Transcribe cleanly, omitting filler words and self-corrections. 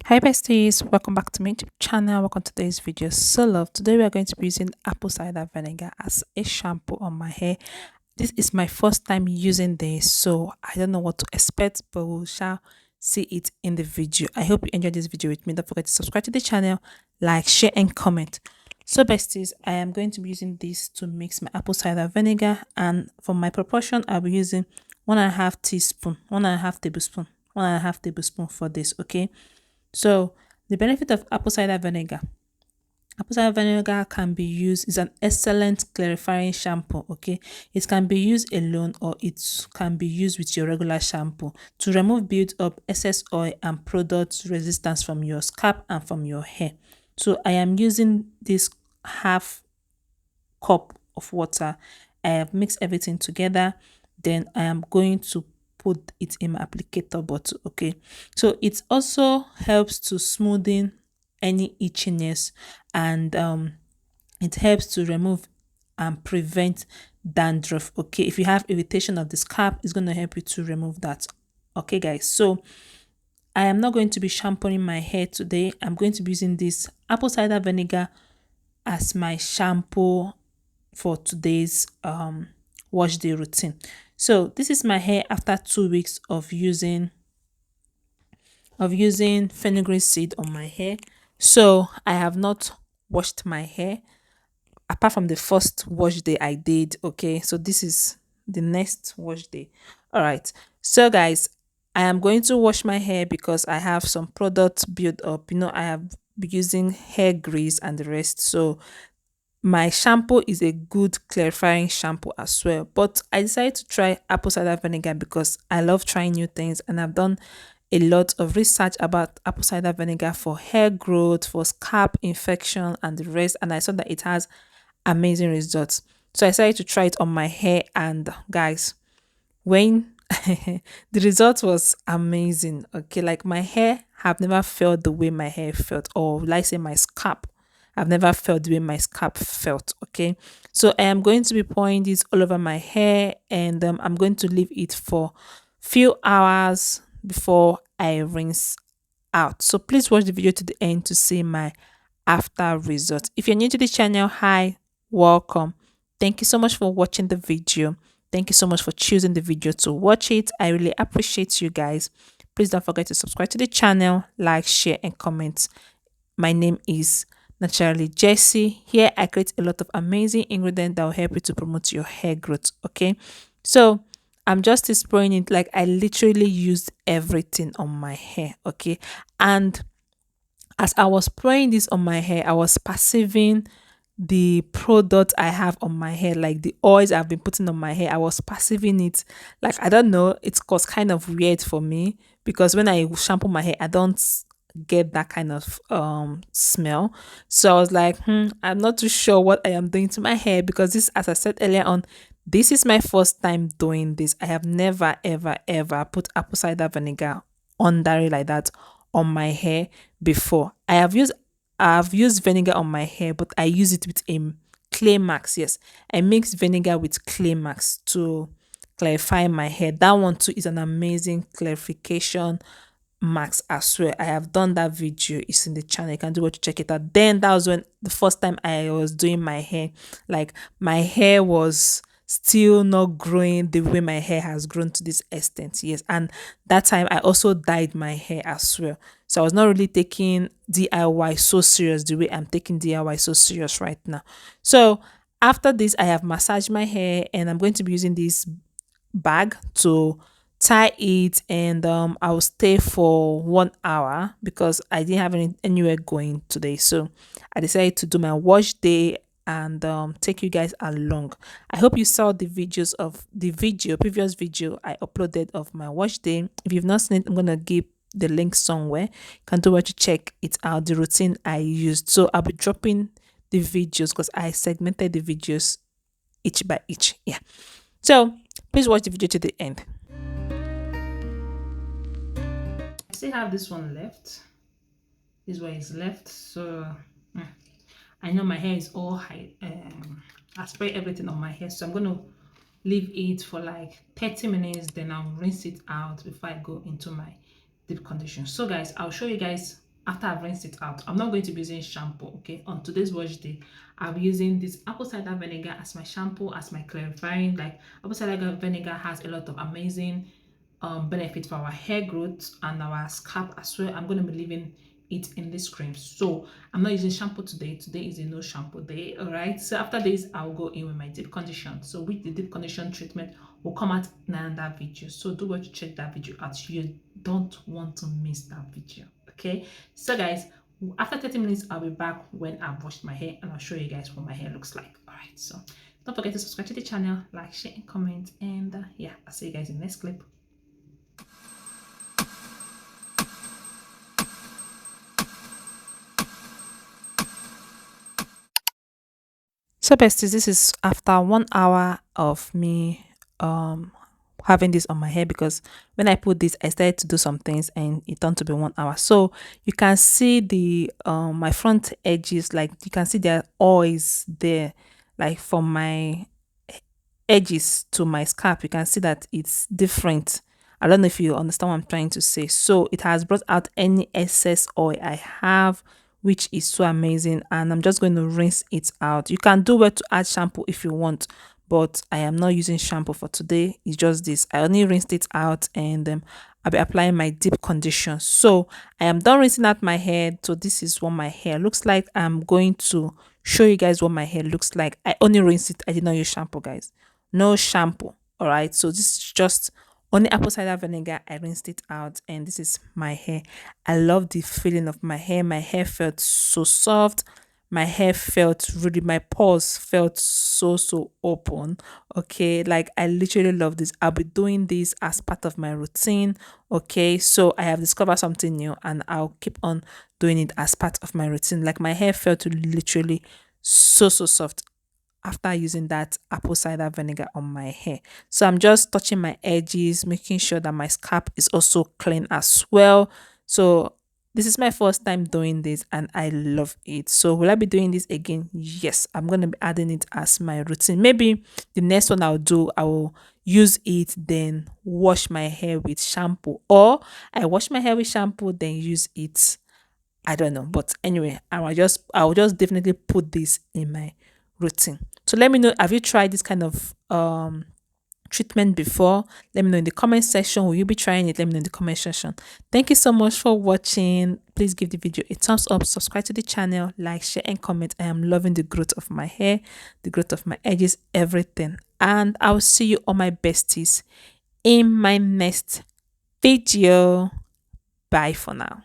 Hi besties, welcome back to my YouTube channel. Welcome to today's video. So love, today we are going to be using apple cider vinegar as a shampoo on my hair. This is my first time using this, so I don't know what to expect, but we shall see it in the video. I hope you enjoyed this video with me. Don't forget to subscribe to the channel, like, share and comment. So besties, I am going to be using this to mix my apple cider vinegar, and for my proportion I'll be using 1.5 teaspoon, 1.5 tablespoon, 1.5 tablespoon for this. Okay, so the benefit of apple cider vinegar can be used, is an excellent clarifying shampoo. Okay, it can be used alone or it can be used with your regular shampoo to remove build up excess oil and product resistance from your scalp and from your hair. So I am using this half cup of water. I have mixed everything together. Then I am going to put it in my applicator bottle. Okay, so it also helps to smoothen any itchiness, and it helps to remove and prevent dandruff. Okay, if you have irritation of the scalp, it's going to help you to remove that. Okay guys, so I am not going to be shampooing my hair today. I'm going to be using this apple cider vinegar as my shampoo for today's wash day routine. So this is my hair after 2 weeks of using fenugreek seed on my hair. So I have not washed my hair apart from the first wash day I did. Okay, so this is the next wash day. All right, so guys, I am going to wash my hair because I have some products built up. I have been using hair grease and the rest. So my shampoo is a good clarifying shampoo as well. But I decided to try apple cider vinegar because I love trying new things, and I've done a lot of research about apple cider vinegar for hair growth, for scalp infection, and the rest. And I saw that it has amazing results. So I decided to try it on my hair, and guys, when the result was amazing. Okay, like my hair have never felt the way my hair felt, or like say my scalp. I've never felt the way my scalp felt. Okay, so I am going to be pouring this all over my hair, and I'm going to leave it for few hours before I rinse out. So please watch the video to the end to see my after result. If you're new to the channel, hi, welcome. Thank you so much for watching the video. Thank you so much for choosing the video to watch it. I really appreciate you guys. Please don't forget to subscribe to the channel, like, share and comment. My name is Naturally Jessie. Here I create a lot of amazing ingredients that will help you to promote your hair growth. Okay, so I'm just spraying it, like I literally used everything on my hair. Okay, and as I was spraying this on my hair, I was perceiving the product I have on my hair, like the oils I've been putting on my hair. I was perceiving it, like I don't know, it was kind of weird for me because when I shampoo my hair, I don't get that kind of smell. So I was like, I'm not too sure what I am doing to my hair, because this, as I said earlier on, this is my first time doing this. I have never ever put apple cider vinegar under it like that on my hair before. I've used vinegar on my hair, but I use it with a clay max. Yes, I mix vinegar with clay max to clarify my hair. That one too is an amazing clarification max as well. I have done that video. It's in the channel. You can do what to check it out. Then that was when the first time I was doing my hair. Like my hair was still not growing the way my hair has grown to this extent. Yes. And that time I also dyed my hair as well. So I was not really taking DIY so serious the way I'm taking DIY so serious right now. So after this, I have massaged my hair, and I'm going to be using this bag to tie it, and I will stay for 1 hour because I didn't have anywhere going today. So I decided to do my wash day and take you guys along. I hope you saw the videos of the previous video I uploaded of my wash day. If you've not seen it, I'm gonna give the link somewhere. You can do what to check it out, the routine I used. So I'll be dropping the videos because I segmented the videos each by each. Yeah. So please watch the video to the end. I still have this one left. This one is left. So I know my hair is all high. I spray everything on my hair. So I'm going to leave it for like 30 minutes. Then I'll rinse it out before I go into my deep condition. So guys, I'll show you guys after I've rinsed it out. I'm not going to be using shampoo, okay? On today's wash day, I'll be using this apple cider vinegar as my shampoo, as my clarifying. Like, apple cider vinegar has a lot of amazing benefit for our hair growth and our scalp as well. I'm going to be leaving it in this cream. So I'm not using shampoo today. Today is a no shampoo day. All right. So after this, I'll go in with my deep condition. So with the deep condition treatment will come out in another video. So do want to check that video out. You don't want to miss that video. Okay. So guys, after 30 minutes, I'll be back when I've washed my hair and I'll show you guys what my hair looks like. All right. So don't forget to subscribe to the channel, like, share, and comment. And yeah, I'll see you guys in the next clip. So besties, this is after 1 hour of me having this on my hair, because when I put this I started to do some things and it turned to be 1 hour. So you can see the my front edges, like you can see there are oils there, like from my edges to my scalp. You can see that it's different. I don't know if you understand what I'm trying to say. So it has brought out any excess oil I have, which is so amazing. And I'm just going to rinse it out. You can do well to add shampoo if you want, but I am not using shampoo for today. It's just this. I only rinsed it out, and I'll be applying my deep condition. So I am done rinsing out my hair. So this is what my hair looks like. I'm going to show you guys what my hair looks like. I only rinsed it. I did not use shampoo, guys. No shampoo. All right. So this is just only apple cider vinegar. I rinsed it out, and this is my hair. I love the feeling of my hair. My hair felt so soft. My hair felt really, my pores felt so open. Okay, like I literally love this. I'll be doing this as part of my routine. Okay, so I have discovered something new, and I'll keep on doing it as part of my routine. Like my hair felt literally so soft after using that apple cider vinegar on my hair. So I'm just touching my edges, making sure that my scalp is also clean as well. So this is my first time doing this and I love it. So will I be doing this again? Yes, I'm going to be adding it as my routine. Maybe the next one I'll do, I will use it, then wash my hair with shampoo, or I wash my hair with shampoo, then use it. I don't know. But anyway, I will just definitely put this in my routine. So let me know, have you tried this kind of treatment before? Let me know in the comment section. Will you be trying it? Let me know in the comment section. Thank you so much for watching. Please give the video a thumbs up, subscribe to the channel, like, share, and comment. I am loving the growth of my hair, the growth of my edges, everything. And I will see you, all my besties, in my next video. Bye for now.